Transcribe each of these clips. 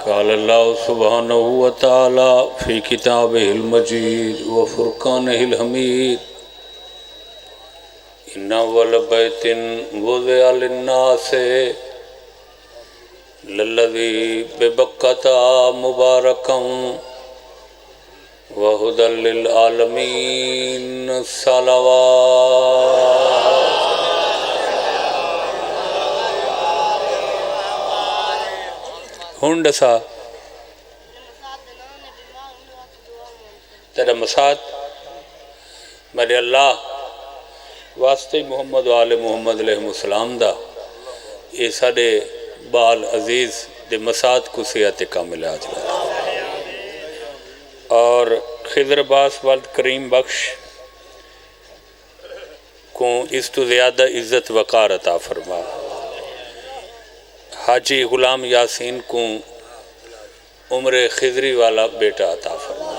قال اللہ سبحانہ وتعالی فی کتابہ المجید و فرقانہ الحمید ان اول بیت وضع للناس للذی ببکۃ مبارکا وہدی للعالمین صلوات ہن دسا تیرا مساد میرے اللہ واسطے محمد و آل محمد علیہ السلام دا یہ سارے بال عزیز دے مساد کو صحت کامل عاجلہ اور خضر عباس والد کریم بخش کو اس تو زیادہ عزت وقار عطا فرما، حاجی غلام یاسین کو عمر خضری والا بیٹا عطا فرما،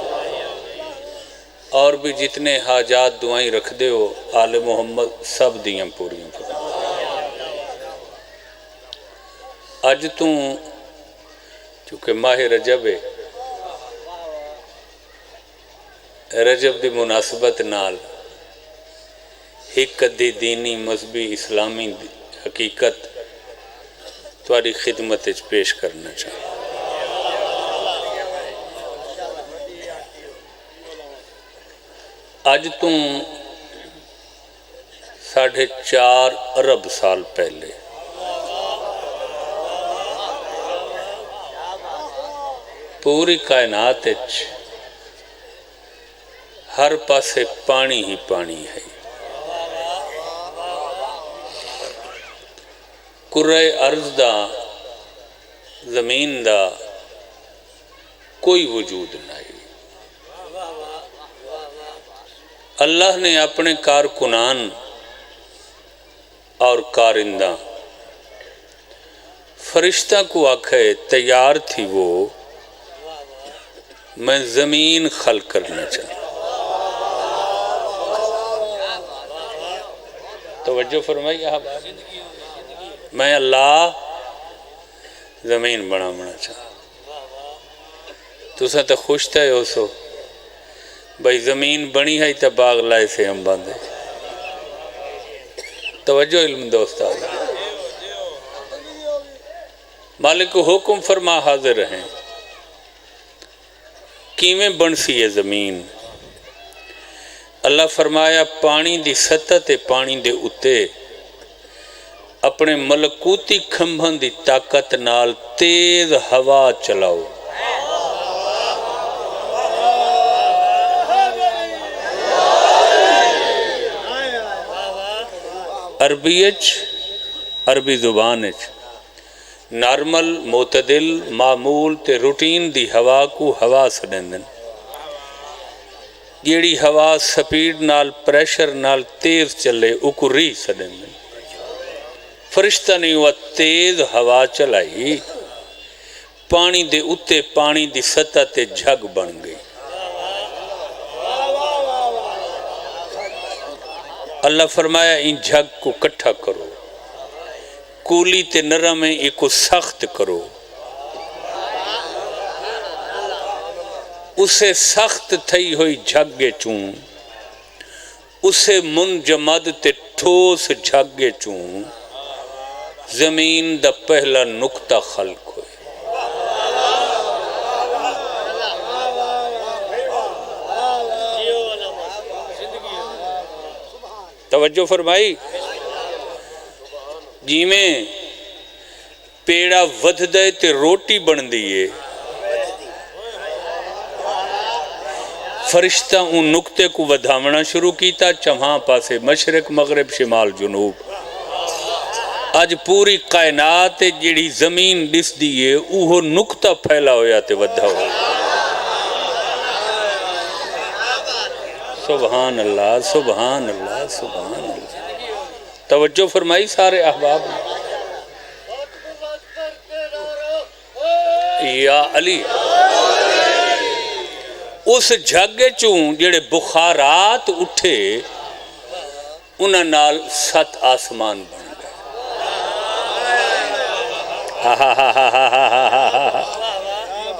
اور بھی جتنے حاجات دعائیں رکھ دے ہو آل محمد سب دیاں پوریاں فرما۔ اج تو چونکہ ماہ رجب ہے، رجب دی مناسبت نال ایک ادھی دینی مذہبی اسلامی حقیقت تاری خدمت پیش کرنا چاہوں۔ اج تو 4.5 ارب سال پہلے پوری کائنات ہر پاسے پانی ہی پانی ہے، کرۂ ارض دا زمین دا کوئی وجود نہیں۔ اللہ نے اپنے کارکنان اور کارندہ فرشتہ کو آکھے تیار تھی وہ میں زمین خلق کرنا چاہتا، توجہ فرمائی احباب، میں اللہ زمین بنانا چاہتا۔ تسا تو خوش تھے ہو سو بھائی زمین بنی ہے تو باغ لائے سے ہم باندھے، توجہ علم دوست آگا، مالک حکم فرما حاضر ہیں کیویں بنسی ہے زمین۔ اللہ فرمایا پانی دی سطح تے پانی دے اتے اپنے ملکوتی کھمبھن دی طاقت نال تیز ہوا چلاؤ، عربی زبان نارمل معتدل معمول تے روٹین دی ہوا کو ہوا سڈیندن، جیڑی ہوا سپیڈ نال پریشر نال تیز چلے اکو ری سڈیندن۔ فرشتہ نے وہ تیز ہوا چلائی، پانی دے اتے پانی دی سطح تے جھگ بن گئی۔ اللہ فرمایا ان جھگ کو کٹھا کرو، کولی تے نرم ہے ایک کو سخت کرو، اسے سخت تھئی ہوئی جھگے چون، اسے منجمد تے ٹھوس جھگے چون زمین دا پہلا نقطہ خلق ہوئے۔ توجہ فرمائی، جی میں پیڑا ودھ دے تے روٹی بن دیئے، فرشتہ ان نقطے کو ودھامنا شروع کیتا، چمہاں پاسے مشرق مغرب شمال جنوب، آج پوری کائنات جیڑی زمین ڈس دیئے اوہ نقطہ پھیلا ہویا تے ودھا ہویا۔ سبحان اللہ سبحان اللہ سبحان اللہ، توجہ فرمائی سارے احباب، یا علی اس جھاگے چون جڑے بخارات اٹھے انہاں نال 7 آسمان بن گئے۔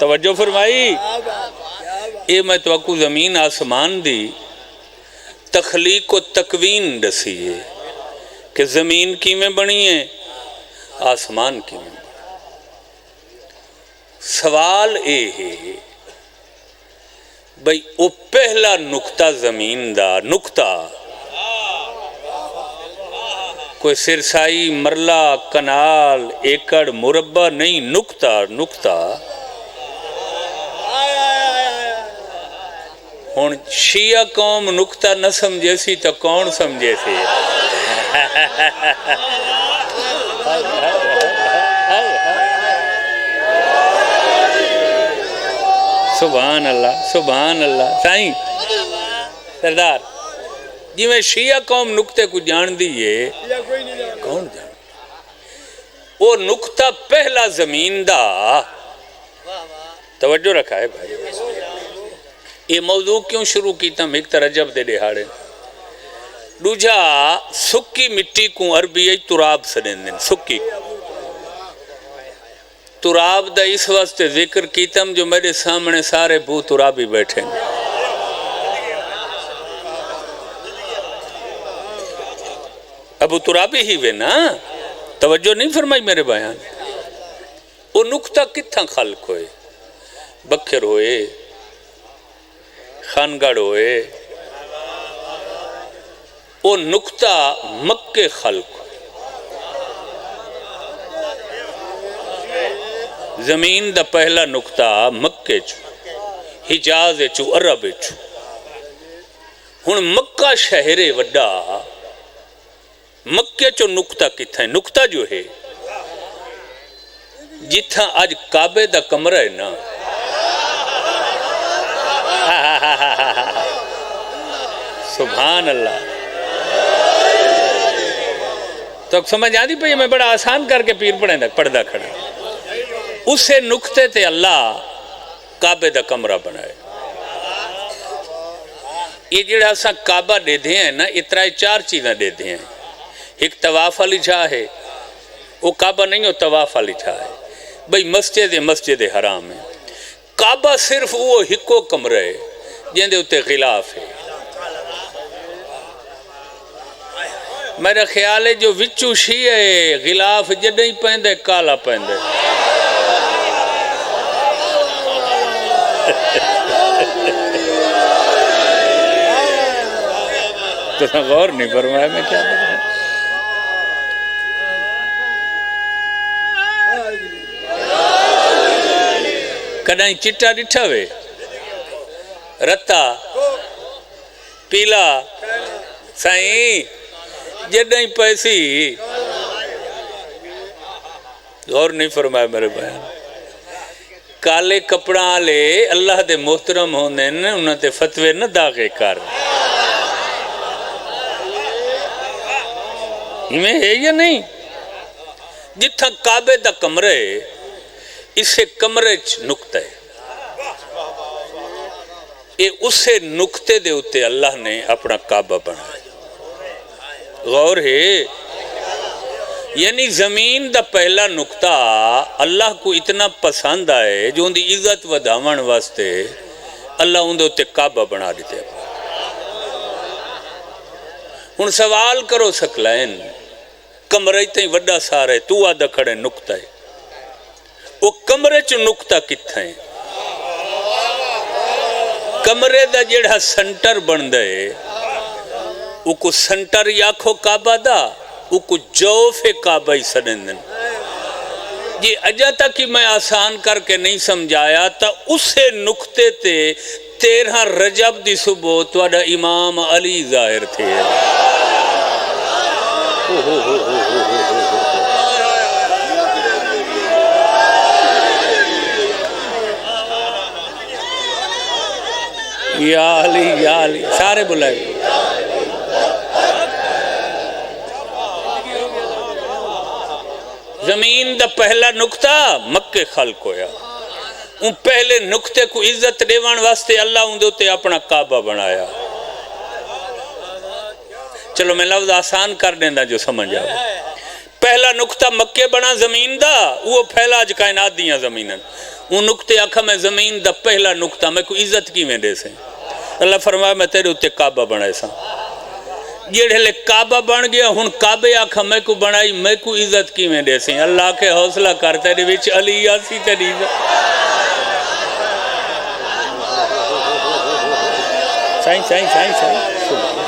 توجہ فرمائی. یہ میں تو اکو زمین آسمان دی تخلیق و تکوین دسی ہے کہ زمین کی میں بنی ہے آسمان کی میں. سوال اے ہے بھئی او پہلا نقطہ زمین دا نقطہ کوئی سرسائی مرلہ کنال ایکڑ مربع نہیں، نقطہ ہون شیعہ قوم نقطہ نہ سمجھے سی تو کون سمجھے سی. سبحان اللہ سبحان اللہ. سائیں سردار جی میں شیعہ قوم نقطے کو جان دیئے کون جان وہ نقطہ پہلا زمین دا. توجہ رکھا ہے بھائی. یہ موضوع کیوں شروع کیتا ہم ایک طرح رجب دے دہاڑے دوجا سکی مٹی کو عربی تراب سنیں دن سکی تراب دا اس واسطے ذکر کیتم جو میرے سامنے سارے بو ترابی بیٹھے ہیں. ابو ترابی ہی وے نا. توجہ نہیں فرمائی میرے بیان. وہ نقطہ کتھاں خلق ہوئے بکھر ہوئے خانگڑ ہوئے. وہ نقطہ مکے خلق زمین دا پہلا نقطہ مکے چو حجاز چو عرب چو. ہن مکہ شہر وڈا مکے چو نقطہ کتھا ہے. نقطہ جو ہے جتھا آج کعبے دا کمرہ ہے نا سبحان اللہ. تو سمجھ آدھی پہ میں بڑا آسان کر کے پیر پڑھدا کھڑا. اسے نقطے تے اللہ کعبے دا کمرہ بنائے. یہ جڑا سا کعبہ دے دے ہیں نا اترائی 4 چیزیں دے دے ہیں. ایک طواف علی جا ہے وہ کعبہ نہیں ہو طواف علی جا ہے. بھئی مسجد حرام ہے. کعبہ صرف وہ ہکو کمرہ ہے جن دے اتے غلاف ہے. میرا خیال ہے جو وچو شیعہ ہے غلاف جدیں پہندے کالا پہندے. تو غور نہیں فرمایا میں کیا بتا. کدائیں چٹا ڈٹھا وے رتا پیلا سائیں جدائیں پیسی. غور نہیں فرمایا میرے بیان. کالے کپڑا لے اللہ دے محترم ہوندے نے انہاں تے فتوے نہ داغے کر. میں ہے یا نہیں. جتھا کعبے دا کمرے اسے کمرے نقطہ ہے. یہ اسے نقطے دے اتے اللہ نے اپنا کعبہ بنایا. غور ہے یعنی زمین دا پہلا نقطہ اللہ کو اتنا پسند آئے جو ان دی عزت ودھاون واسطے اللہ ان دے اتے کعبہ بنا دیتے. ہن سوال کرو سکلائن کمرے تائیں وڈا سارے تو آدھا کھڑے نقطہ ہے. وہ کمرے چو نقطہ کتھا ہے. کمرے دا جڑا سنٹر بن دے وہ کو سنٹر یاکھو کعبہ دا وہ کو جوف کعبہ ہی سنندن. جی اجا تک ہی میں آسان کر کے نہیں سمجھایا تا اسے نقطے تے 13 رجب دی صبح توڑا امام علی ظاہر تھے. یا علی سارے بلائے. زمین دا پہلا نقطہ مکے خلق ہویا. ان پہلے نقطے کو عزت دیوان واسطے اللہ ان دوتے اپنا کعبہ بنایا. چلو میں لفظ آسان کر دینا جو سمجھ آؤ. پہلا نقطہ مکے بنا زمین دا وہ پھیلا اج کائنات دیاں زمینن وہ نقطے آکھا میں زمین دا پہلا نقطہ میں کو عزت کی میں دے سے اللہ فرمایا میں تیرے اتے کعبہ بنائے سا جیڑے لے کعبہ بن گیا ہن کعبے آکھا میں کو بنائی میں کو عزت کی میں دے سے اللہ کے حوصلہ کر تیرے وچ علی آسی تیری عزت سائن سائن سائن سائن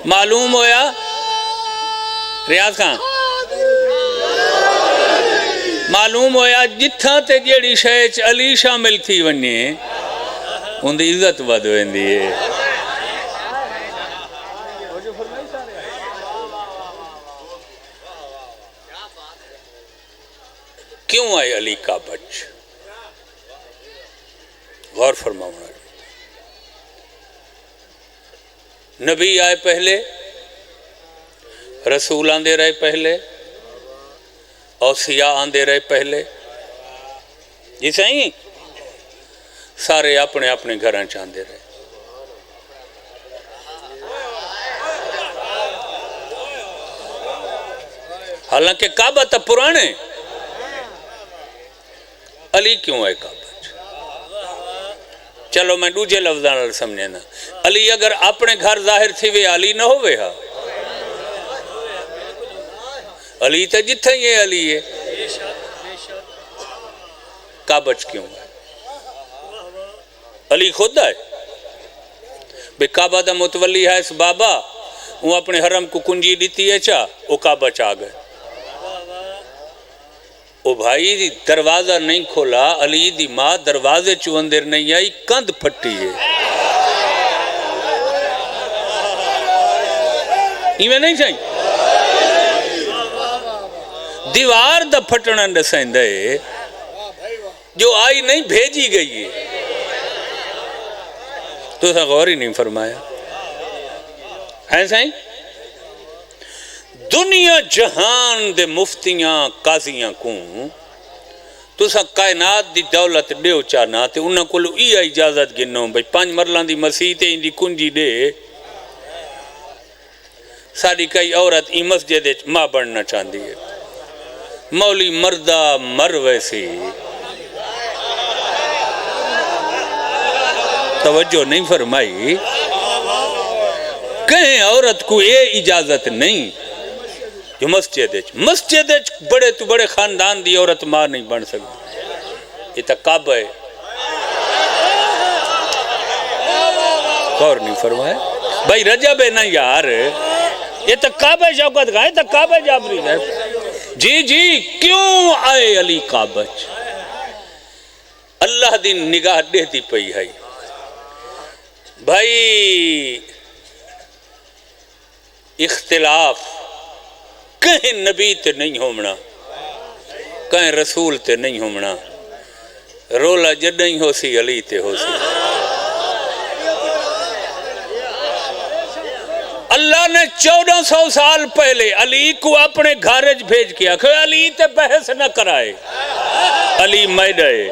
معلوم ہویا ریاض خان معلوم ہویا جتھاں تے جیڑی شہچ علی شامل تھی ونی ان دی عزت ود ویندی ہے کیوں آئے علی کا بچ غور فرماؤں نبی آئے پہلے رسول آندے رہے پہلے اوصیاء آندے رہے پہلے جی صحیح سارے اپنے اپنے گھراں چاندے رہے حالانکہ کعبہ تا پرانے علی کیوں آئے کعبہ چلو میں دوجے لفظاں سمجھے نا علی اگر اپنے گھر ظاہر تھی وے علی نہ ہوئے ہاں علی تا جتھا یہ علی ہے کعبچ کیوں ہے علی خود آئے بے کعبہ دا متولی ہے اس بابا وہ اپنے حرم کو کنجی دیتی ہے چاہ وہ کعبچ آ گئے او بھائی دروازہ نہیں کھولا علی دی ماں دروازے چو اندر نہیں آئی کند پھٹی ہے ایمیں نہیں چاہیے دیوار دا پھٹنا نسائن دے جو آئی نہیں بھیجی گئی ہے تو سا غور ہی نہیں فرمایا ہے سائیں دنیا جہان دے مفتیاں قاضیاں کوں تو سا کائنات دی دولت دیو چاہنا تے انہاں کو لو ای اجازت گنوں بھئی 5 مرلان دی مسیح تے ان دی کنجی دے ساری کئی عورت ای مسجد ماں بڑھنا چاہندی ہے مولی مردہ مر ویسی توجہ نہیں فرمائی کہیں عورت کو یہ اجازت نہیں جو مسجد بڑے تو بڑے خاندان دی عورت ماں نہیں بن سکتی یہ تک کعبہ ہے غور نہیں فرمایا بھائی رجب ہے نا یار یہ تک کعبہ شوکت گائے تک کعبہ جابری ہے جی جی کیوں آئے علی کعبہ اللہ دی نگاہ دے دی پئی ہے بھائی اختلاف کہیں نبی تے نہیں ہومنا کہیں رسول تے نہیں ہومنا رولا جد نہیں ہو سی علی تے ہو سی اللہ نے 1400 سال پہلے علی کو اپنے گھارج بھیج کیا کہ علی تے بحث نہ کرائے علی میڈائے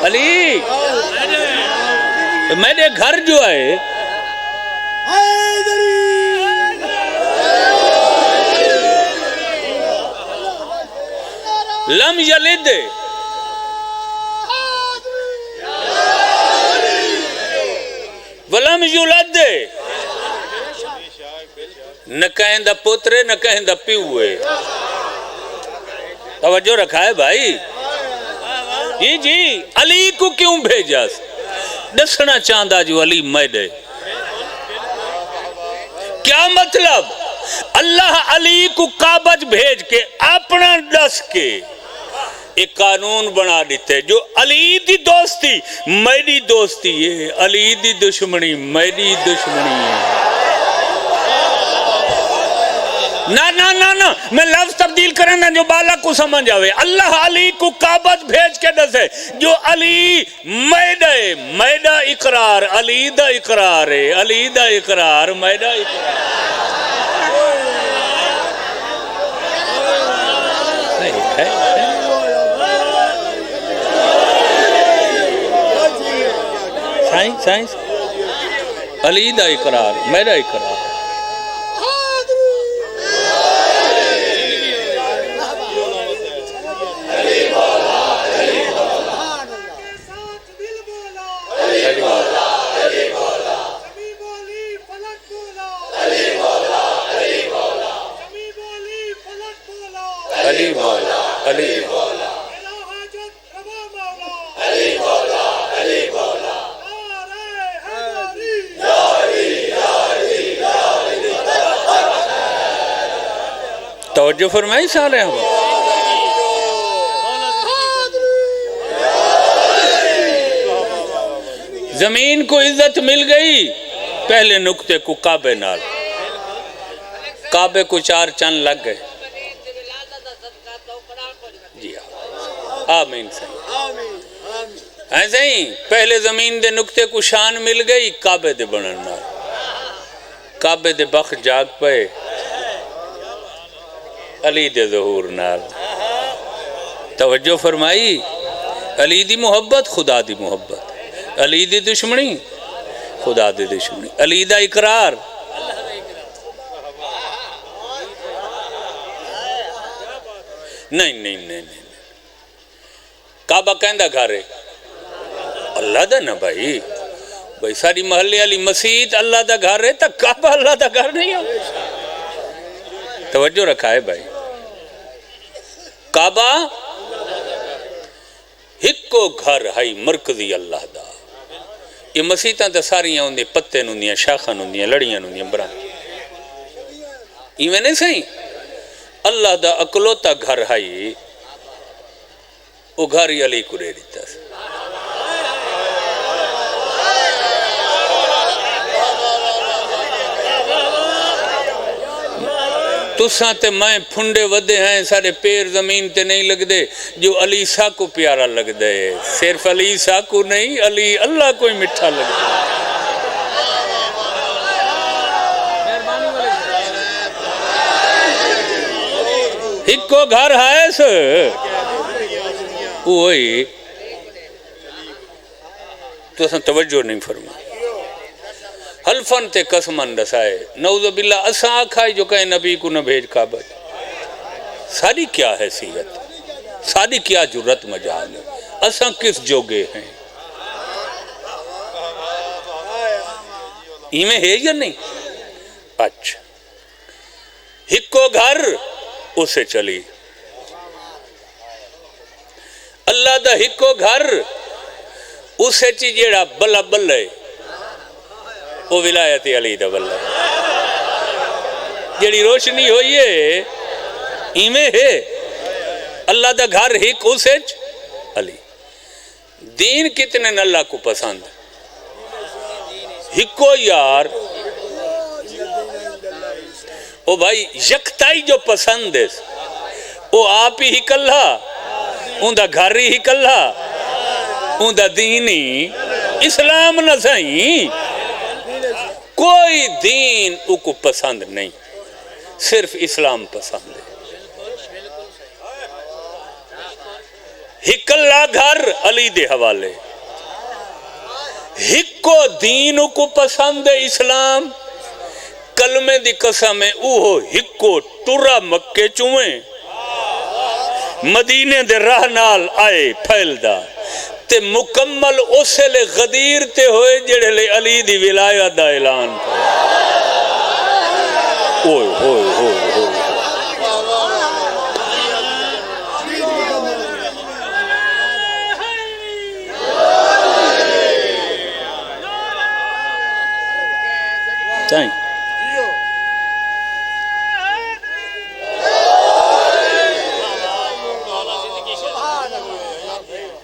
علی میرے گھر جو ہے لم یلد ولم یولد نہ کہیں دا پترے نہ کہیں دا پیوے توجہ رکھا ہے بھائی جی جی علی کو کیوں بھیجا دسنا چاندہ جو علی میڈے کیا مطلب اللہ علی کو کعبج بھیج کے اپنا دس کے ایک قانون بنا دیتے جو علی دی دوستی میری دوستی ہے علی دی دشمنی میری دشمنی ہے نا میں لفظ تبدیل کرنا جو بالا کو سمجھ آوے اللہ علی کو کعبت بھیج کے دسے جو علی میدہ اقرار علی دا اقرار ہے علی دا اقرار میدہ اقرار سائنس علی دا اقرار میرا اقرار علی مولا علی مولا توجہ فرمائی سارے ہم زمین کو عزت مل گئی پہلے نقطے کو کعبے نال کعبے کو 4 چند لگ گئے جی آمین صحیح ایسے ہی پہلے زمین دے نقطے کو شان مل گئی کعبے دے بنن نال کعبے دے بخ جاگ پئے علی دے ظہور نال توجہ فرمائی علی دی محبت خدا دی محبت علی دی دشمنی خدا دی دشمنی علی دا اقرار نہیں کعبہ کہندہ گھر ہے اللہ دا نا بھائی ساری محلے علی مسجد اللہ دا گھر ہے تا کعبہ اللہ دا گھر نہیں ہو توجہ رکھا ہے بھائی کعبہ ہکو گھر ہے مرکزی اللہ دا یہ مسیحتاں تے ساریاں ہوندی پتے ہوندیاں شاخاں ہوندیاں لڑیاں ہوندیاں بران ایویں نہیں صحیح اللہ دا اکلوتا گھر ہے وہ گھر ہی علی کو دے دیتا ہے تُساں تے میں پھنڈے ودے ہیں سارے پیر زمین تے نہیں لگ دے جو علی سا کو پیارا لگ دے صرف علی سا کو نہیں علی اللہ کو ہی مٹھا لگ دے ایک کو گھر ہے سو وہی تُساں توجہ نہیں فرما حلفن تے قسمن رسائے نعوذ باللہ اساں آکھائی جو کہیں نبی کو نہ بھیج کعبہ ساری کیا حیثیت ساری کیا جرت مجال ہے اساں کس جوگے ہیں ایمیں ہے یا نہیں اچھا ہکو گھر اسے چلی اللہ دا ہکو گھر اسے چی جیڑا بلا بلے وہ ولایت علی دا بلہ جڑی روشنی ہوئی ہے ایمیں ہے اللہ دا گھر ہک اسج علی دین کتنے اللہ کو پسند ہکو یار او بھائی یکتائی جو پسند ہے وہ آپ ہی ہک اللہ اندہ گھر ہی ہک اللہ اندہ دینی اسلام نہ سائیں کوئی دین او کو پسند نہیں صرف اسلام پسند ہے ہک اللہ گھر علی دے حوالے ہکو دین او کو پسند ہے اسلام کلمے دی قسم ہے اوہو ہکو ٹورا مکے چوئیں مدینے دے راہ نال آئے پھیل دا تے مکمل اسے لے غدیر تے ہوئے جڑے لے علی دی ولایت دا اعلان کرے اوئے ہوئے ہوئے ہوئے تائیں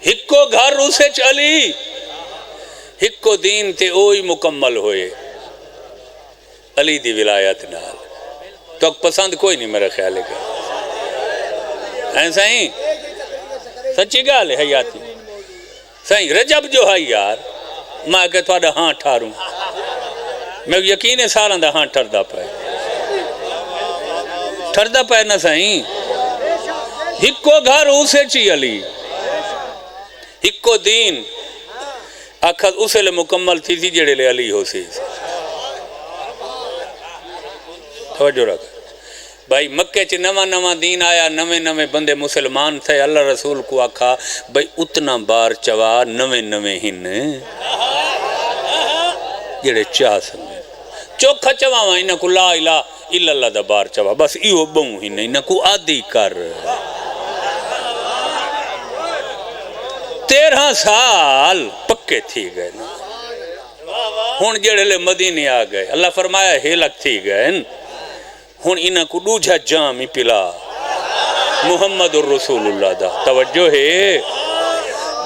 ہکو گھر اسے چلی ہکو دین تے اوہی مکمل ہوئے علی دی ولایت نال تو پسند کوئی نہیں میرا خیال ہے ایسا ہی سچی گال ہے حیاتی صحیح رجب جو ہے یار میں کہ تھوڑا ہاں ٹھاروں میں یقین ہے ساراں دا ہاں ٹھردہ پائے نہ صحیح ہکو گھر اسے چی علی ہکو دین آخر اسے لئے مکمل تھی تھی جڑے لے علی ہو سی توجہ رکھ بھائی مکہ چ نواں دین آیا نویں بندے مسلمان تھے اللہ رسول کو آکھا بھائی اتنا بار چوا نویں ہن جڑے چاہ سمجھے چوکھا چواں انہاں کو لا الہ الا اللہ دا بار چوا بس ایو بہوں ہن انہاں کو عادی کر 13 سال پکے تھی گئے نا ہن جڑے لے مدینے آ گئے اللہ فرمایا ہیلک تھی گئے ہن انہاں کو دوجھا جام ہی پلا محمد الرسول اللہ دا توجہ ہے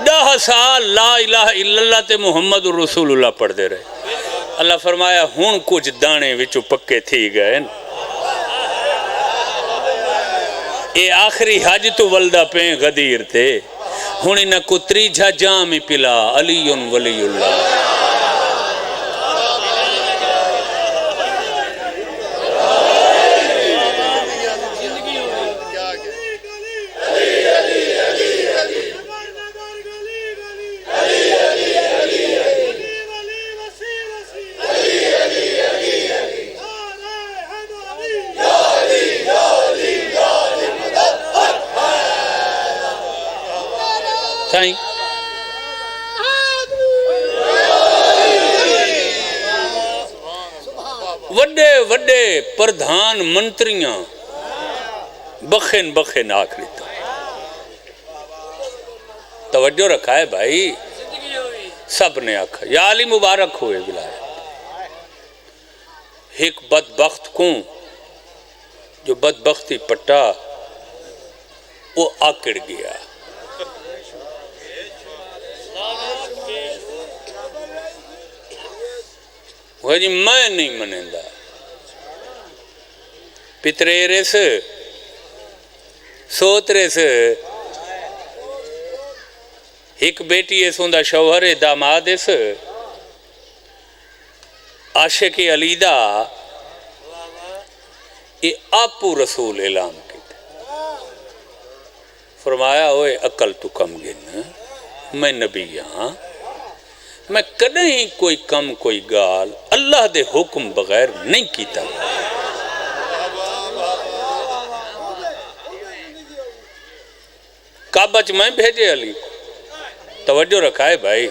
10 سال لا الہ الا اللہ تے محمد الرسول اللہ پڑھ دے رہے اللہ فرمایا ہن کچھ دانے وچو پکے تھی گئے اے آخری حج تو ولدہ پہ غدیر تے ہن انہاں کو تریجھا جام ہی پلا علی ولی اللہ سائیں وڈے پردھان منتریاں بخن آخری تا توجہ رکھا ہے بھائی سب نے آکھا یا علی مبارک ہوئے ولایت ایک بدبخت کو جو بدبختی پٹا وہ آکڑ گیا وہ جی میں نہیں منیندہ پترے ریس سوت ریس ایک بیٹی ہے سوندہ شوہر داماد ہے عاشق علی دا یہ آپو رسول اعلان کیتے فرمایا ہوئے عقل تو کم گن میں نبی ہاں میں کدیں کوئی کم کوئی گال اللہ دے حکم بغیر نہیں کیتا کعبہ چ میں بھیجے علی توجہ رکھا ہے بھائی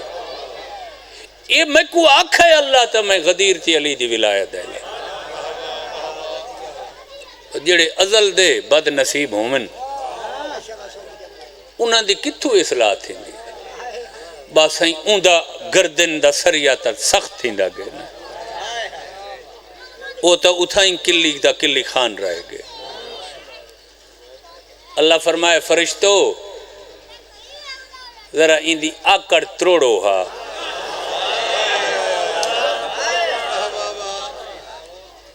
یہ میں کو آکھا ہے اللہ تا میں غدیر تھی علی دی ولایت ہے جڑے ازل دے بد نصیب ہومن انہاں دی کتھو اصلاح تھی دی باسائیں اوندہ گردن دا سریا تا سخت تھی دا گئے او تا اتھائیں کلی دا کلی خان رہے گئے اللہ فرمائے فرشتو ذرا اندی آکڑ تروڑو ہا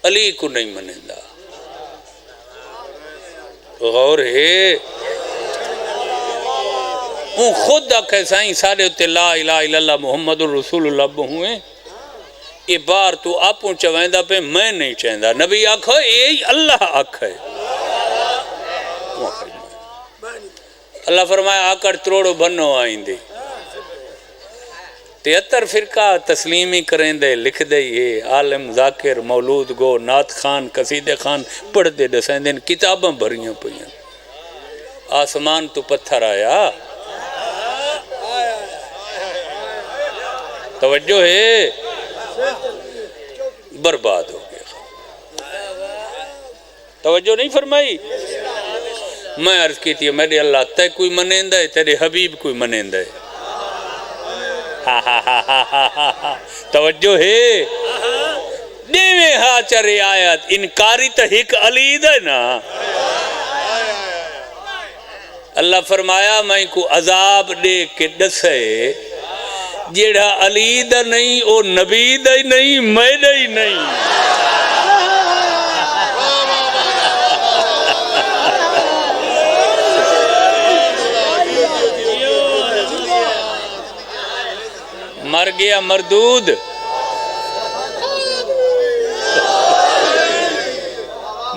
علی کو نہیں منندہ غور ہے ان خود آکھے سائیں سارے ہوتے لا الہ الا اللہ محمد الرسول اللہ بہوئے یہ بار تو آپوں چوائندہ پہ میں نہیں چاہندہ نبی آکھو یہ اللہ آکھے اللہ فرمایا آکڑ تروڑو بنو آئیں دے 73 فرقہ تسلیمی کریں دے لکھ دے یہ عالم ذاکر مولود گو نات خان قصید خان پڑھ دے دسائیں دیں کتاباں بھریاں پہیاں آسمان تو پتھر آیا توجہ ہے برباد ہو گیا توجہ نہیں فرمائی میں عرض کی تھی میرے اللہ تے کوئی منیندہ ہے تیرے حبیب کوئی منیندہ ہے توجہ ہے دیوے ہاں چرے آیت انکاری تا ہک علید ہے نا اللہ فرمایا میں کو عذاب دے کے دسے جیڑا علید نہیں او نبید نہیں مید نہیں مر گیا مردود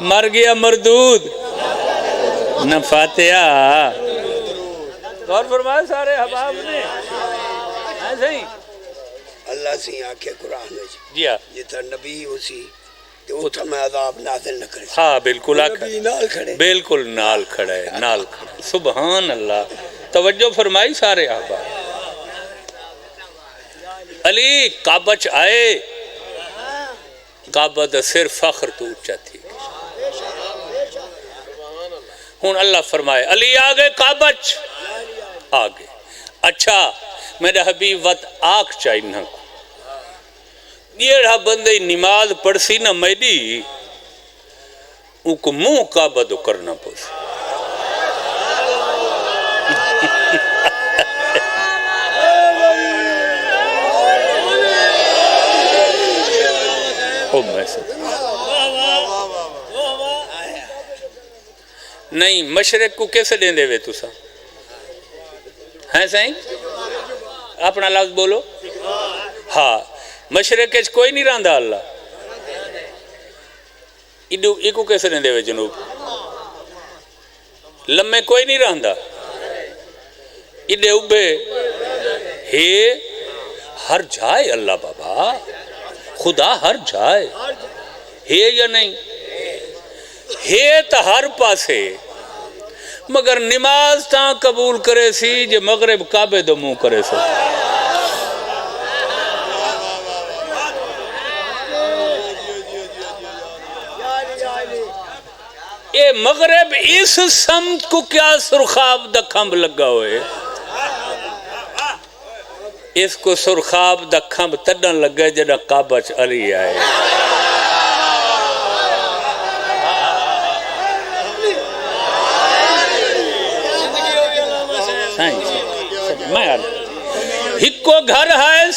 مر گیا مردود نہ فاتحہ غور فرمائے سارے حباب نے ایسے ہی اللہ سی آکھے قرآن میں جی ہاں جتا نبی اسی اتھا میں عذاب نازل نہ کرے ہاں بالکل نبی نال کھڑے بالکل نال کھڑا ہے نال کھڑا ہے سبحان اللہ توجہ فرمائی سارے احباب علی کعبہ چ آئے کعبہ دا سر فخر تو اچھا تھی ہون اللہ فرمائے علی آگے کعبہ چ آگے اچھا میرا حبیب وقت آنکھ چاہیے کو یہ رہا بندے نماز پڑھ سی نہ میڈی ان کو منہ کعبہ دو کرنا پوس نہیں مشرق کو کیسے دیں دے وے تو سا ہیں سائیں اپنا لفظ بولو ہاں مشرق کے کوئی نہیں راندہ اللہ ایکو کیسے دیں دے وے جنوب لمحے کوئی نہیں راندہ ایڈے اوبے ہے ہر جائے اللہ بابا خدا ہر جائے ہے یا نہیں ہے تا ہر پاسے مگر نماز تاں قبول کرے سی جے مغرب کعبے دو منہ کرے سی اے مغرب اس سمت کو کیا سرخاب دا کھمب لگا ہوئے اس کو سرخاب دا کھمب تڈن لگا جڑا کعبہ چ علی آئے ہکو گھر ہے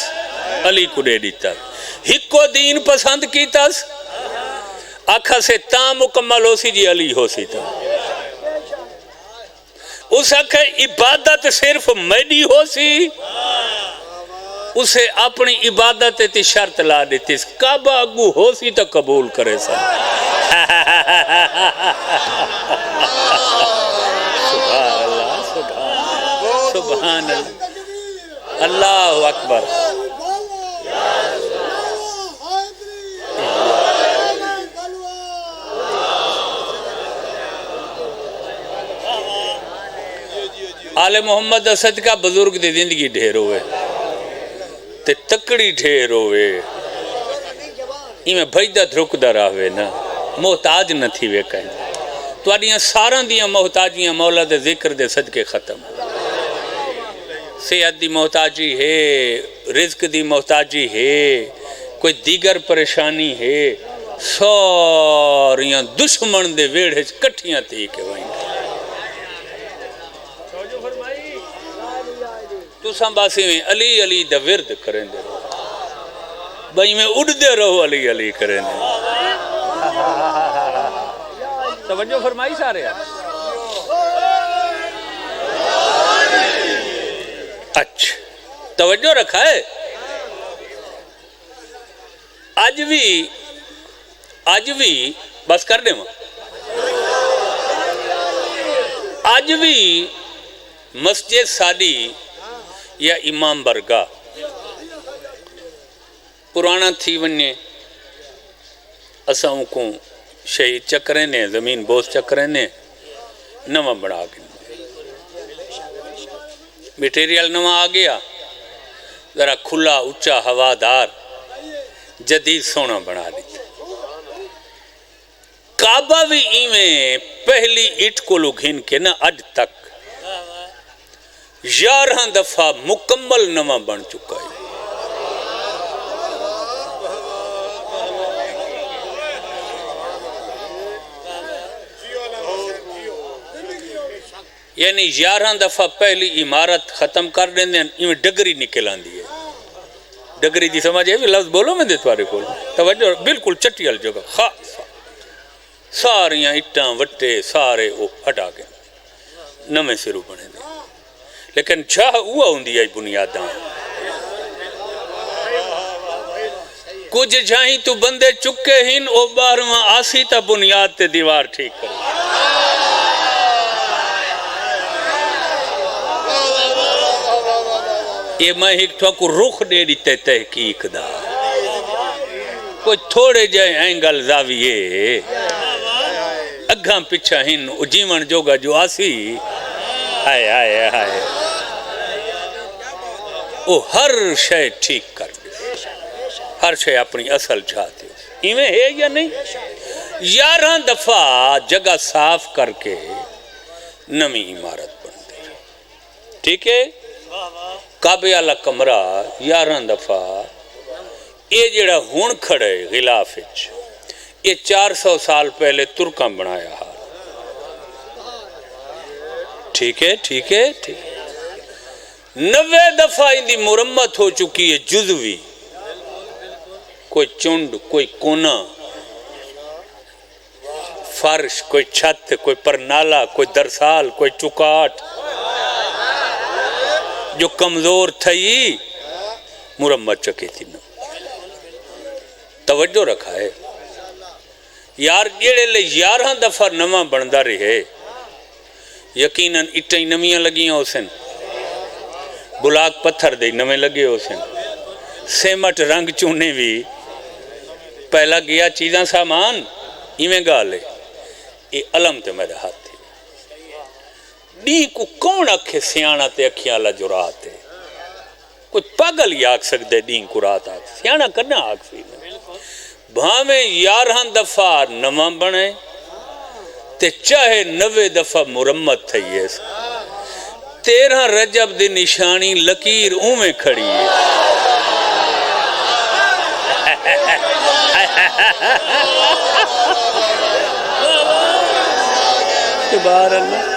علی کو دے دیتا ہکو دین پسند کیتا آکھا سے تاں مکمل ہو سی جی علی ہو سی تا اس آکھا عبادت صرف میڈی ہو سی اسے اپنی عبادت تی شرط لا دیتی کعبہ اگو ہو سی تا قبول کرے سا سبحان اللہ سبحان اللہ اللہ اکبر آل محمد اسد کا بزرگ دی زندگی ڈھیر ہوئے تے تکڑی ڈھیر ہوئے میں بھجدہ دھرکدہ راہوے نا محتاج نہ تھی وے کہیں تو آڈیاں ساران دیاں محتاجیاں مولا دے ذکر دے صدقے ختم صحت دی محتاجی ہے رزق دی محتاجی ہے کوئی دیگر پریشانی ہے ساریاں دشمن دے ویڑھے کٹھیاں تھی کہ وہیں تو سنباسی میں علی علی دا ورد کریں دے رہو بھائی میں اڑ دے رہو علی علی کریں دے توجہ فرمائی سارے اچھا توجہ رکھا ہے آج بھی بس کر دیں آج بھی مسجد ساڈی یا امام برگاہ پرانا تھی وننے اساں کو شہید چکرے نے زمین بوس چکرے نے نواں بڑھا گئے میٹیریل نواں آ گیا ذرا کھلا اچھا ہوادار جدید سونا بنا دیتا کعبہ بھی ایویں پہلی اٹ کو لوگ ہن کے نا اج تک 11 دفعہ مکمل نواں بن چکا ہے یعنی 11 دفعہ پہلی عمارت ختم کر دیں دیں ایویں ڈگری نکل آندی ہے ڈگری دی سمجھے بھی لفظ بولو میں دیتوارے کو توجہ بالکل چٹیل جگہ خاص ساریاں اٹھاں وٹے سارے ہٹا کے نمیں سرو بنے دیں لیکن چاہ ہوا ہوندی ہے بنیاداں کچھ جائیں تو بندے چکے ہن او بارواں آسی تا بنیاد تے دیوار ٹھیک کر یہ میں ایک کو رخ دے دیتے تحقیق دا کوئی تھوڑے جائے اینگل زاویے اگھاں پچھا ہن جیون جوگا جو آسی آئے آئے آئے وہ ہر شے ٹھیک کر دے ہر شے اپنی اصل چاہتے ایویں ہے یا نہیں 11 دفعہ جگہ صاف کر کے نمی عمارت بن دی ٹھیک ہے کعبے والا کمرہ 11 دفعہ یہ جڑا ہون کھڑے غلاف یہ 400 سال پہلے ترکاں بنایا ہا ٹھیک ہے ٹھیک ہے ٹھیک 90 دفعہ ان دی مرمت ہو چکی ہے جزوی کوئی چنڈ کوئی کونا فرش کوئی چھت کوئی پرنالا کوئی درسال کوئی چکاٹ جو کمزور تھی مرمت چکی تھی نا توجہ رکھا ہے یار جیڑے لے 11 دفعہ نواں بندہ رہے یقیناً اٹھیں نمیاں لگیاں ہو سن بلاک پتھر دے نمیں لگے ہو سن سیمٹ رنگ چونے بھی پہلا گیا چیزاں سامان ایمیں گالے یہ علم تے میرے ہاتھ تھی ڈی کو کون اکھے سیانہ تے اکھیاں اللہ جو رات ہے کوئی پاگل ہی آگ سکتے ڈین کو رات آگ سیانہ کرنا آگ سی بھامیں 11 دفعہ نواں بنے تے چاہے 90 دفعہ مرمت تھی ہے 13 رجب دی نشانی لکیر میں کھڑی ہے سبحان اللہ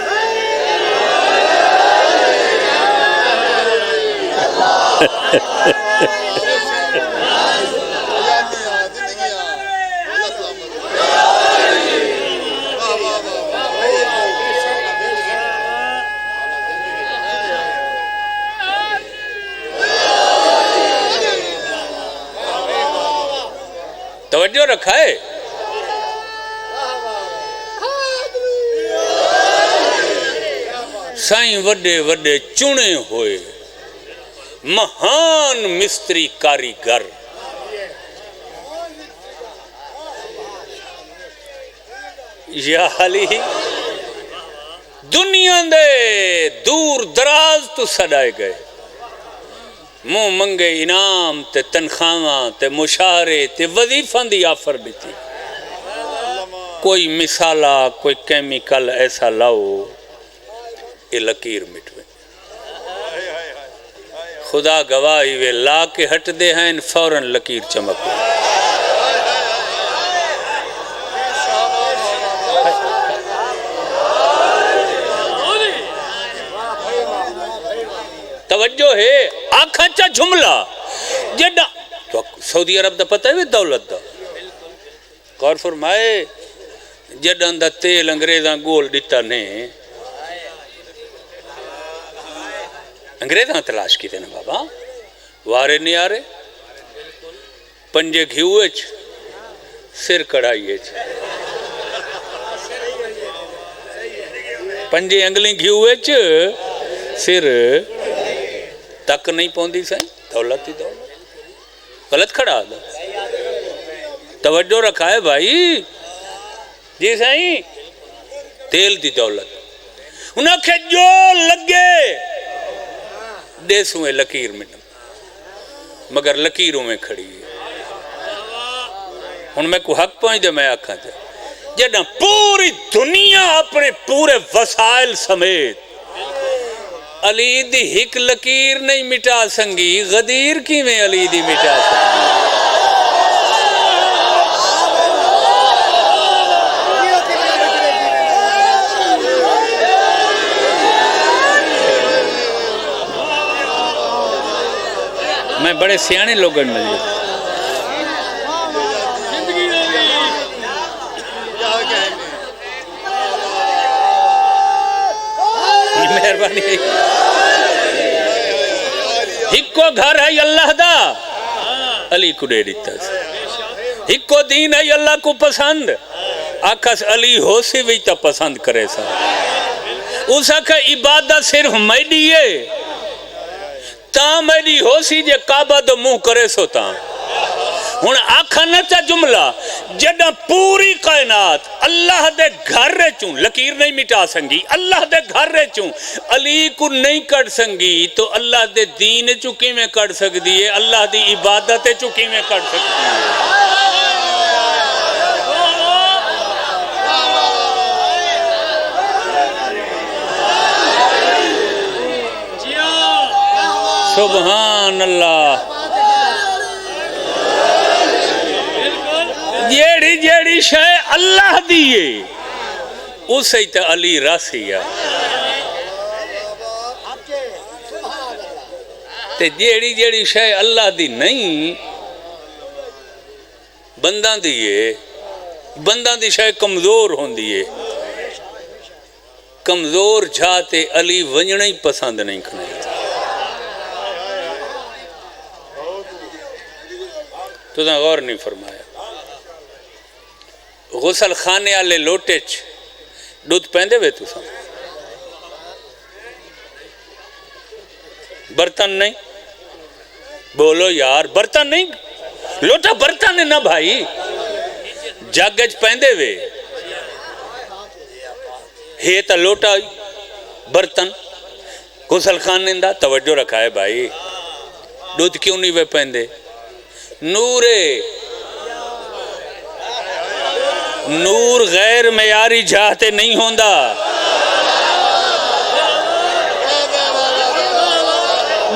توجہ رکھا ہے سائیں وڈے وڈے چنے ہوئے مہان مستری کاریگر یا علی دنیا دے دور دراز تو سڑائے گئے منہ منگے انعام تے تنخواہاں تے مشاہرے تے وظیفہ دی آفر بھی تھی کوئی مثالہ کوئی کیمیکل ایسا لاؤ یہ لکیر مٹوے خدا گواہی وے لا کے ہٹ دے ہیں فوراً لکیر چمک توجہ ہے آنکھاں چا جھملہ جڑا تو سعودی عرب دا پتہ ہے دولت دا غور فرمائے جڑاں دا تیل انگریزاں گول دیتا نے انگریزاں تلاش کی تھے نا بابا وارے نہیں آ رہے پنجے گھیوے سر کڑھائیے پنجے انگلیں گھیوے سر تک نہیں پوندی سائیں دولت ہی دولت غلط کھڑا دا توجہ رکھا ہے بھائی جی سائیں تیل دی دولت انہاں کہ جو لگے دیسوں لکیر میں مگر لکیروں میں کھڑی ہے ان میں کو حق پہنچ دے میں آکھاں دے جڑا پوری دنیا اپنے پورے وسائل سمیت علی دی ہک لکیر نہیں مٹا سنگی غدیر کی میں علی دی مٹا سنگی میں بڑے سیانے لوگن ملے مہربانی ہکو گھر ہے اللہ دا علی کو دے دیتا ہکو دین ہے اللہ کو پسند آکھس علی ہو سی بھی تا پسند کرے سا اس کا عبادت صرف میں دیئے تا میری ہو سی جے کعبہ دو منہ کرے سو تا ہن آکھا نہ چا جملہ جدہ پوری کائنات اللہ دے گھر رے چوں لکیر نہیں مٹا سنگی اللہ دے گھر رے چوں علی کو نہیں کر سنگی تو اللہ دے دین چکی میں کر سکتی ہے اللہ دی عبادت چکی میں کر سکتی ہے سبحان اللہ جیڑی جیڑی شے اللہ دیئے اسے تا علی راسی ہے تے جیڑی جیڑی شے اللہ دی نہیں بندہ دیئے بندہ دی شے کمزور ہون دیئے کمزور جھاتے علی ونجنے ہی پسند نہیں کھنے تو دا غور نہیں فرمایا غسل خانے آلے لوٹے دودھ پہندے وے تو سن برتن نہیں بولو یار برتن نہیں لوٹا برتن ہے نا بھائی جاگج پہندے وے ہے تا لوٹا برتن غسل خانے دا توجہ رکھا ہے بھائی دودھ کیوں نہیں وے پہندے نور غیر معیاری جاہتے نہیں ہوندا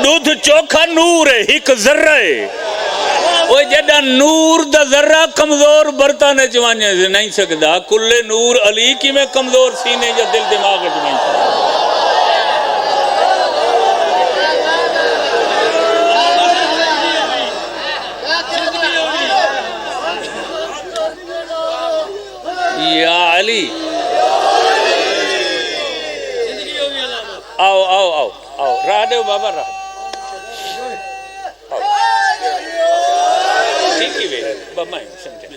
دودھ چوکھا نور ہے ایک ذرہ ہے وہ جڑا نور دا ذرہ کمزور برتانے چوانے سے نہیں سکتا کل نور علی کی میں کمزور سینے یا دل دماغ نہیں سکتا یا علی آؤ آؤ آؤ آؤ راہ دے بابا راہ ٹھیک ہی وے بابا سمجھے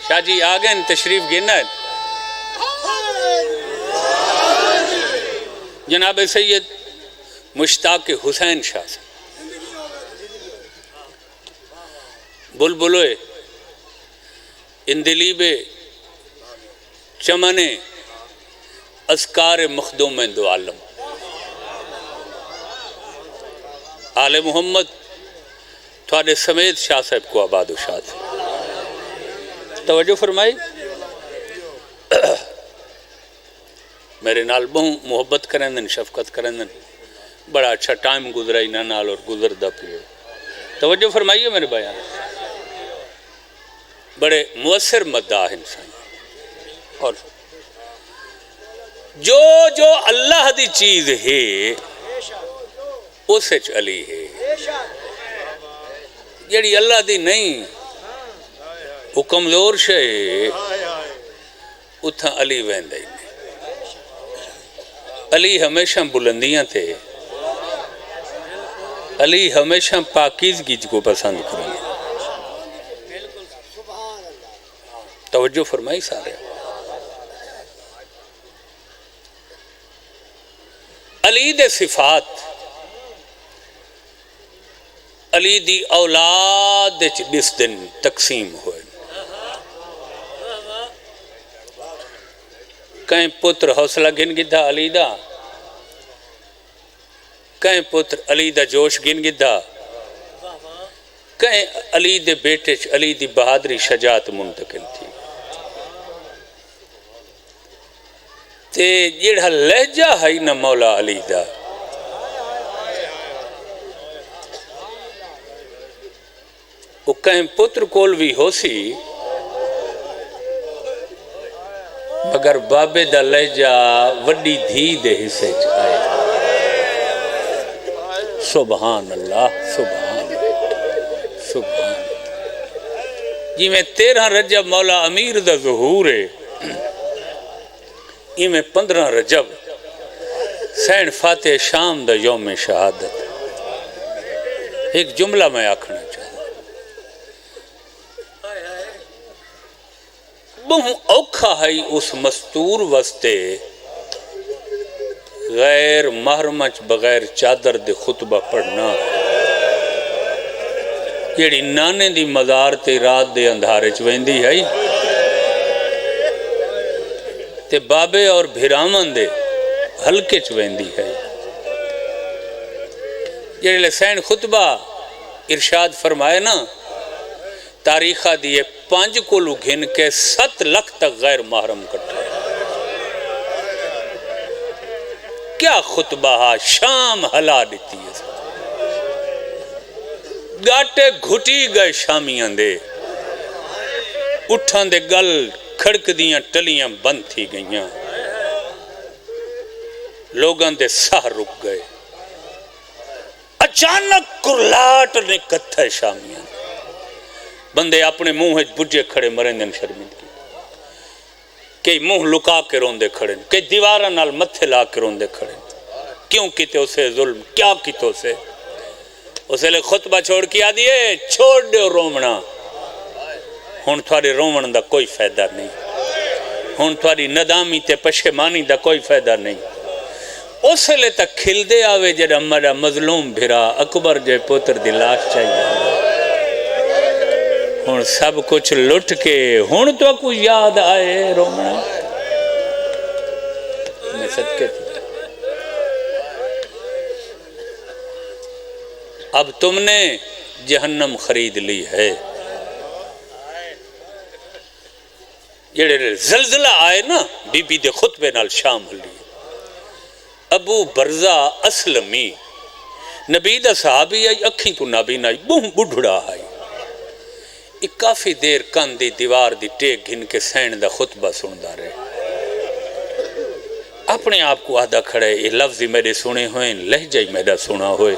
شاہ جی آگئے تشریف گرنا ہے جناب سید مشتاق حسین شاہ سے بلبلوئے اندلیب چمنے اذکار مخدوم دو عالم آل محمد تھوڑے سمیت شاہ صاحب کو آباد و شاد توجہ فرمائی میرے نال بہوں محبت کرندن شفقت کرندن بڑا اچھا ٹائم گزرا ہی نال اور گزردہ پیو توجہ فرمائیے میرے بیان بڑے مؤثر مداح انسان اور جو اللہ دی چیز ہے اسے علی ہے جڑی اللہ دی نہیں وہ کمزور شے اتھا علی ویندے علی ہمیشہ بلندیاں تھے علی ہمیشہ پاکیزگی کو پسند کریں توجہ فرمائی سارے علی دے صفات علی دی اولاد جس دن تقسیم ہوئے کہیں پتر حوصلہ گن گدھا علی دا کہیں پتر علی دا جوش گن گدھا کہیں علی دے بیٹے علی دی بہادری شجاعت منتقل تھی تے جڑا لہجہ ہے نا مولا علی دا وہ کہیں پتر کول بھی ہو سی مگر بابے دا لہجہ وڈی دھی دے حصے چاہے سبحان اللہ سبحان سبحان جی میں 13 رجب مولا امیر دا ظہور ہے یہ میں 15 رجب سین فاتح شام دا یوم شہادت ایک جملہ میں آکھنا چاہتا بہوں اوکھا ہے اس مستور وستے غیر محرمچ بغیر چادر دے خطبہ پڑھنا جیڑی نانے دی مزار تے رات دے اندھارے چویندی ہے تے بابے اور بھیرامن دے ہلکے چویندی ہے جیڑے لسین خطبہ ارشاد فرمائے نا تاریخہ دیئے 5 کولو گھن کے 7 لکھ تک غیر محرم کٹھا کیا خطبہ ہا شام ہلا دیتی ہے گاٹے گھٹی گئے شامیاں دے اٹھان دے گل کھڑک دیاں ٹلیاں بند تھی گئیاں لوگاں دے ساہ رک گئے اچانک کرلاٹ نے کتھے شامیاں بندے اپنے منہ بجے کھڑے مرندن شرمندگی کئی منہ لکا کے روندے کھڑے کئی دیوارہ نال متھے لا کے روندے کھڑے کیوں کیتے اسے ظلم کیا کیتے اسے لے خطبہ چھوڑ کیا دیئے چھوڑ دے رومنا ہون تھوڑی رومن دا کوئی فائدہ نہیں ہون تھوڑی ندامی تے پشیمانی دا کوئی فائدہ نہیں اسے لے تک کھل دے آوے جڑا میرا مظلوم بھرا اکبر جے پوتر دی لاش چاہیے ہون سب کچھ لٹ کے ہون تو کو یاد آئے رومنا میں صدقے تھی اب تم نے جہنم خرید لی ہے جڑے زلزلہ آئے نا بی بی دے خطبے نال شامل لی ابو برزہ اسلمی نبی دا صحابی آئی اکھیں تو نبی نائی بہم بڑھڑا آئی ایک کافی دیر کاندی دیوار دی ٹیک گھن کے سین دا خطبہ سندہ رہے اپنے آپ کو آدھا کھڑے یہ لفظی میرے سنے ہوئے لہجہ ہی میرا سنا ہوئے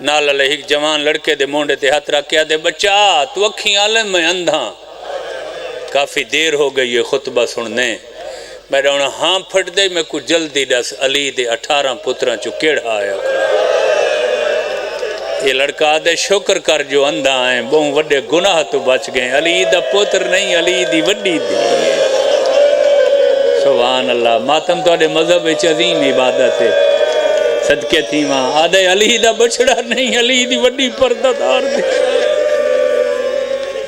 نال علیہ ایک جوان لڑکے دے مونڈے تے ہاتھ رکھیا دے بچہ تو اکھیں عالم میں اندھا کافی دیر ہو گئی یہ خطبہ سننے میرا انہاں ہاں پھٹ دے میں کچھ جلدی دس علی دے 18 پتران چو کیڑا آیا یہ لڑکا دے شکر کر جو اندھا آئیں بہن وڈے گناہ تو بچ گئے علی دا پتر نہیں علی دی وڈی دی سبحان اللہ ماتم تو آدھے مذہب ایچ عظیم عبادت ہے صدقے تھی ماں آدھے علی دا بچڑا نہیں علی دی وڈی پردہ دار دی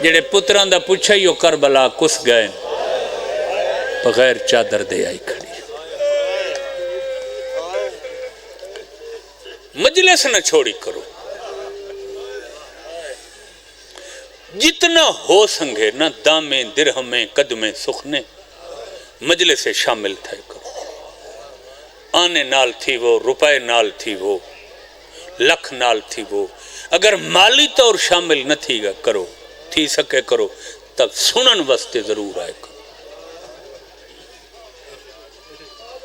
جڑے پتران دا پوچھا ہی کربلا کس گئے بغیر چادر دے آئی کھڑی مجلس نہ چھوڑی کرو جتنا ہو سنگے نہ دامیں درہمیں قدمیں سخنے مجلس سے شامل تھے کرو آنے نال تھی وہ روپے نال تھی وہ لکھ نال تھی وہ اگر مالی طور شامل نہ تھی گا کرو تھی سکے کرو تب سنن وستے ضرور آئے کرو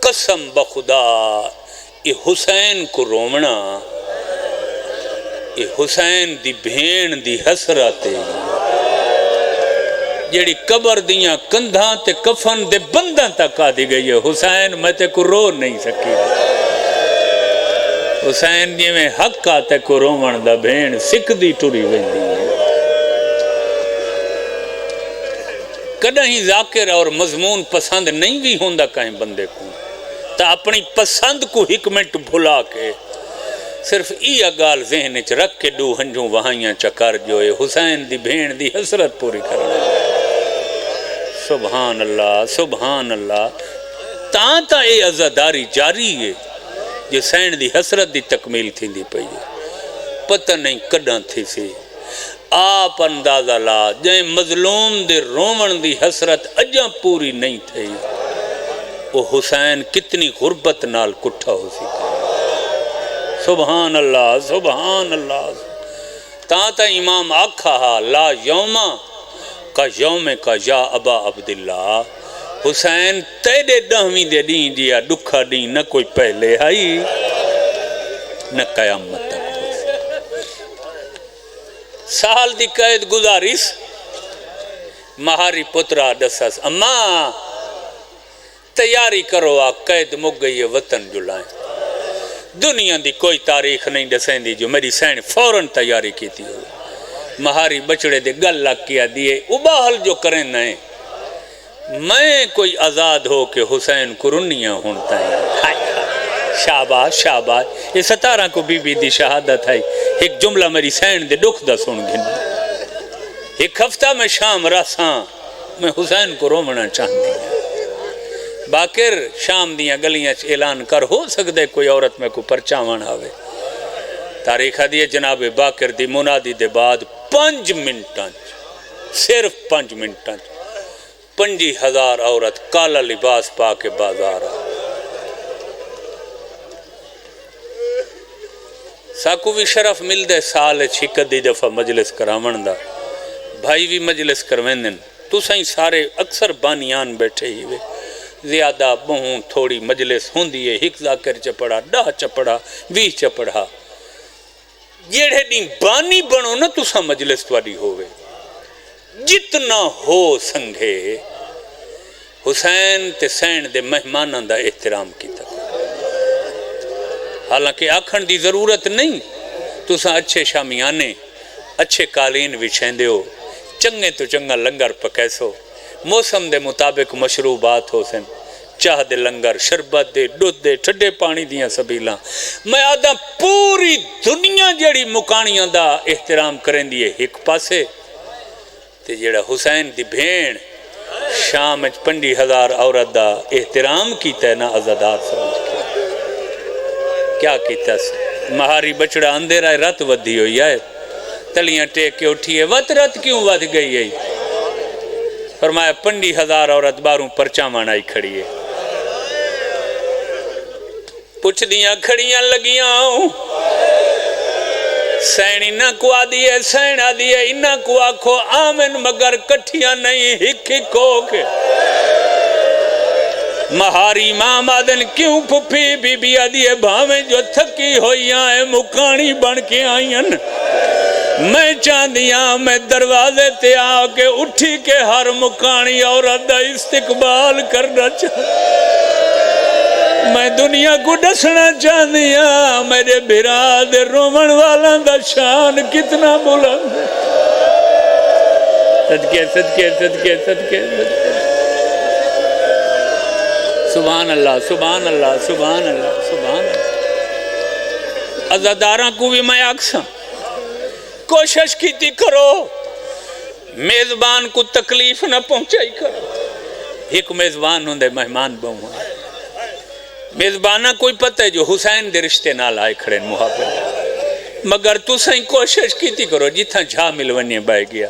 قسم بخدا یہ حسین کو رومنا یہ حسین دی بھین دی حسراتے جیڑی قبر دیاں کندھاں تے کفن دے بنداں تک آ دی گئی ہے حسین میں تے کو رو نہیں سکی حسین دی میں حق آتے کو رومن دا بھین سکھ دی ٹوری ویندی ہے کدہ ہی ذاکر اور مضمون پسند نہیں بھی ہوندہ کہیں بندے کو تا اپنی پسند کو حکمت بھلا کے صرف ای اگال ذہن چ رکھ کے دو ہنجوں وہائیاں چکر جو ہے حسین دی بھین دی حسرت پوری کرنا سبحان اللہ سبحان اللہ تا اے عزاداری جاری ہے جو حسین دی حسرت دی تکمیل تھی دی پئی ہے پتہ نہیں کڈاں تھی سی آپ اندازہ لا جائیں مظلوم دے رومن دی حسرت اجاں پوری نہیں تھی وہ حسین کتنی غربت نال کٹھا ہو سی سبحان اللہ سبحان اللہ تا امام آکھا ہا لا یوم کا یوم کا یا ابا عبداللہ حسین تیرے دہویں دے دین دیا دکھا دین نہ کوئی پہلے آئی نہ قیامت تک سال دی قید گزارس مہاری پترا دسس اماں تیاری کرو آ قید مک گئی ہے وطن جلائیں دنیا دی کوئی تاریخ نہیں دسیں دی جو میری سین فوراں تیاری کی تھی مہاری بچڑے دے گل لگ کیا دیئے اباہل جو کریں نئے میں کوئی آزاد ہو کہ حسین قرنیاں ہونتا ہے. شاباش شاباش. یہ 17 کو بی بی دی شہادت ہے. ایک جملہ میری سین دے دکھ دا سن گن. ایک ہفتہ میں شام راساں میں حسین کو رومنا چاہتی ہوں. باکر شام دیاں گلیاں اعلان کر ہو سکتے کوئی عورت میں کو پرچاون آوے. تاریخ دیئے جناب باکر دی منادی دے بعد 5 منٹاں صرف 5 منٹاں 50,000 عورت کالا لباس پا کے بازار آ. ساکو بھی شرف مل دے سال چھکت دی دفعہ مجلس کرامن دا. بھائی بھی مجلس کرویندن. تو سائیں سارے اکثر بانیان بیٹھے ہی وے. زیادہ بہوں تھوڑی مجلس ہوں دیئے. ہک ذاکر چپڑا 10 چپڑا 20 چپڑا. جیڑے دیں بانی بنو نا تو سا مجلس تواری ہوئے. جتنا ہو سنگھے حسین تے سین دے مہمانہ دا احترام کی تک. حالانکہ آکھن دی ضرورت نہیں. تو سا اچھے شامیانے اچھے قالین وچھیں ہو. چنگے تو چنگا لنگر پکیسو. موسم دے مطابق مشروبات ہو سن. چاہ دے لنگر شربت دے دودھ دے ٹھڈے پانی دیاں سبیلاں. میں آدھا پوری دنیا جڑی مکانیاں دا احترام کریں دیئے ایک پاسے تے جڑا حسین دی بھین شام 50,000 عورت دا احترام کیتا ہے نا عزادار سمجھ کے. کیا کیتا ہے مہاری بچڑا اندھیرا رت ودھی ہوئی ہے. تلیاں ٹیک کے اٹھی ہے. وط رت کیوں ود گئی ہے؟ فرمایا 50,000 عورت باروں پرچامان آئی کھڑی ہے. پوچھ دیاں کھڑیاں لگیاں ہوں. سین انہاں کو آدھی ہے سین آدھی ہے انہاں کو آکھو آمن مگر کٹھیاں نہیں ہک ہک ہو کے. مہاری ماں مادن کیوں پھپھی بی بی آدھی ہے بھاویں جو تھکی ہوئی آئے مکانی بن کے آئین. میں چاندیاں میں دروازے تے آ کے اٹھی کے ہر مکانی عورت دا استقبال کرنا چاہتا. میں دنیا کو ڈسنا چاہدیاں میرے بھرا دے رومن والا دا شان کتنا بلند. صدقے صدقے صدقے صدقے سبحان اللہ سبحان اللہ سبحان اللہ سبحان اللہ. عزاداراں کو بھی میں آکساں کوشش کیتی کرو میزبان کو تکلیف نہ پہنچائی کرو. ایک میزبان ہوں دے مہمان بہوں. میزبانہ کوئی پتہ ہے جو حسین دے رشتے نال آئے کھڑے محبت. مگر تو سائیں کوشش کیتی کرو جتنا جھا ملونے بائے گیا.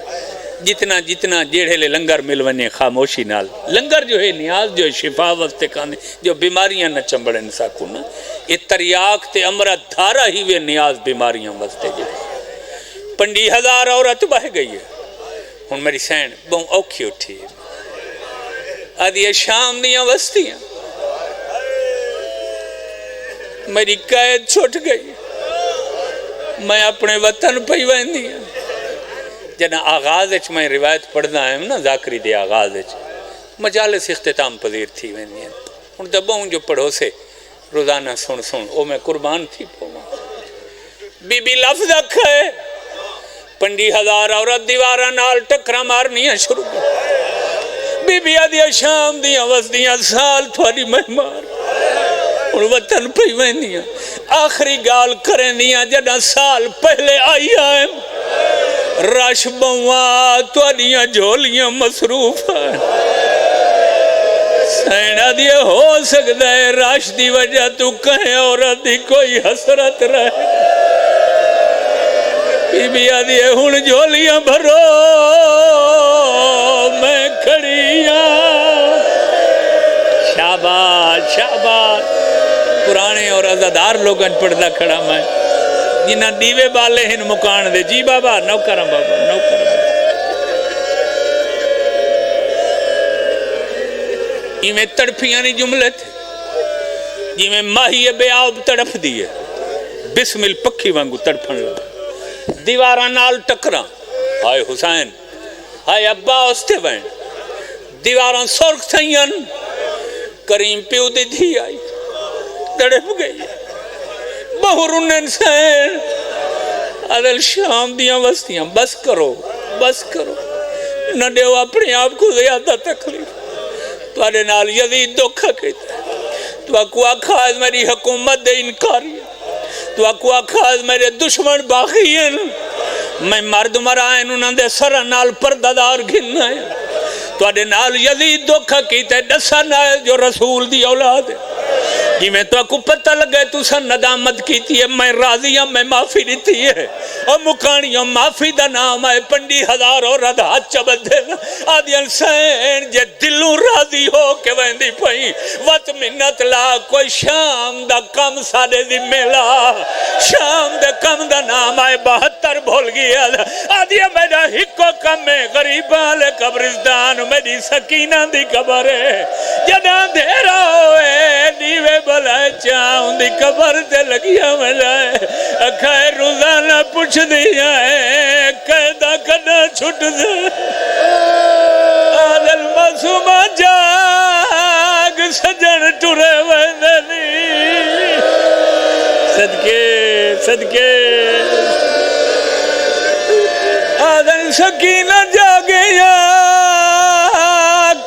جتنا جتنا جیڑے لے لنگر ملونے خاموشی نال. لنگر جو ہے نیاز جو ہے شفا وستے کھانے جو بیماریاں نہ چمبڑے نسا کو نا. یہ تریاق تے امرت دھارا ہی وے نیاز بیماریاں وستے جو 50,000 عورت بہ گئی ہے. ہن میری سین بہوں اوکھی اٹھی ہے. آدھی ہے شام دیاں وستیاں میری قید چھوٹ گئی. میں اپنے وطن پہ ویندی ہوں. جنا آغاز اچ میں روایت پڑھنا ہے نا ذاکری دے آغاز اچ مجالس اختتام پذیر تھی ویندی ہیں. ہن دبوں جو پڑھو سے روزانہ سن سن او میں قربان تھی پوما. بی بی لفظ اکھا ہے 50,000 عورت دیوارہ نال ٹکرا مارنیاں شروع کر. بی بی آدھیا شام دیاں وزدیاں سال تھوڑی مہمان اور وطن پہ ویندیاں. آخری گال کریں دیاں جنا سال پہلے آئی آئیں رش بہواں توڑیاں جھولیاں مصروف ہیں. سینہ دیئے ہو سکتا ہے رش دی وجہ تو کہیں عورت دی کوئی حسرت رہے. بی بی آدھی ہے ہن جھولیاں بھرو میں کھڑیاں. شاباش شاباش. پرانے اور عزادار لوگن پڑھتا کھڑا میں جنہ دیوے بالے ہن مکان دے. جی بابا نوکرم بابا نوکرم. یہ میں تڑپیاں نہیں جملے تھے جی میں ماہی بے آب تڑپ دیئے. بسم الپکھی وانگو تڑپن لگا. دیوارہ نال ٹکرا. ہائے حسین ہائے ابا استے وین. دیوارہ سرخ تھائین کریم پیو دی دھی آئی تڑپ گئی. بہرنن سین عدل شام دیاں وستیاں. بس کرو بس کرو نہ دیو اپنے آپ کو زیادہ تکلیف. تواڈے نال یزید دھوکھا کیتا تو آکو آکھا میری حکومت دے انکاری تو آکو آکھا میرے دشمن باقی ہیں میں مرد مرائن انہوں دے سر نال پردادار گھننا ہے تواڈے نال یزید دھوکھا کیتا دسا نہ جو رسول دی اولاد ہے جی میں تو آکو پتہ لگے تو سا ندامت کیتی ہے میں راضی ہوں میں معافی دیتی ہے اور مکانیوں معافی دا نام ہے پنڈی ہزار اور رد ہاتھ چبت دے آدھیاں سین جے دلوں راضی ہو کے ویندی پئی وط منت لا کوئی شام دا کم سادے ذمہ لا شام دا کم دا نام ہے 72 بھول گیا آدھیاں میرا ہکو کم ہے غریبان لے قبرستان میری سکینہ دی قبر ہے جنا دھیرا ہوئے نیوے بلائے چاہوں دی قبر تے لگیا ملائے اکھائے روزانہ پوچھ دیا ہے قیدہ کنا چھٹ دے آدھل معصومہ جاگ سجن ٹورے ویدنی صدقے آدھل سکینہ جاگے یا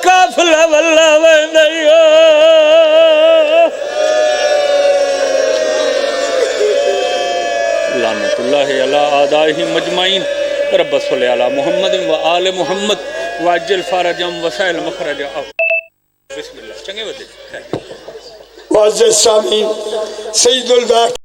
کافلہ واللہ ویدنی لعنت اللہ علی آدائہم مجمعین رب صلی علی محمد و آل محمد واجل فارجم وسائل مخرج بسم اللہ چنگے ودے معزز سامین سید الداخل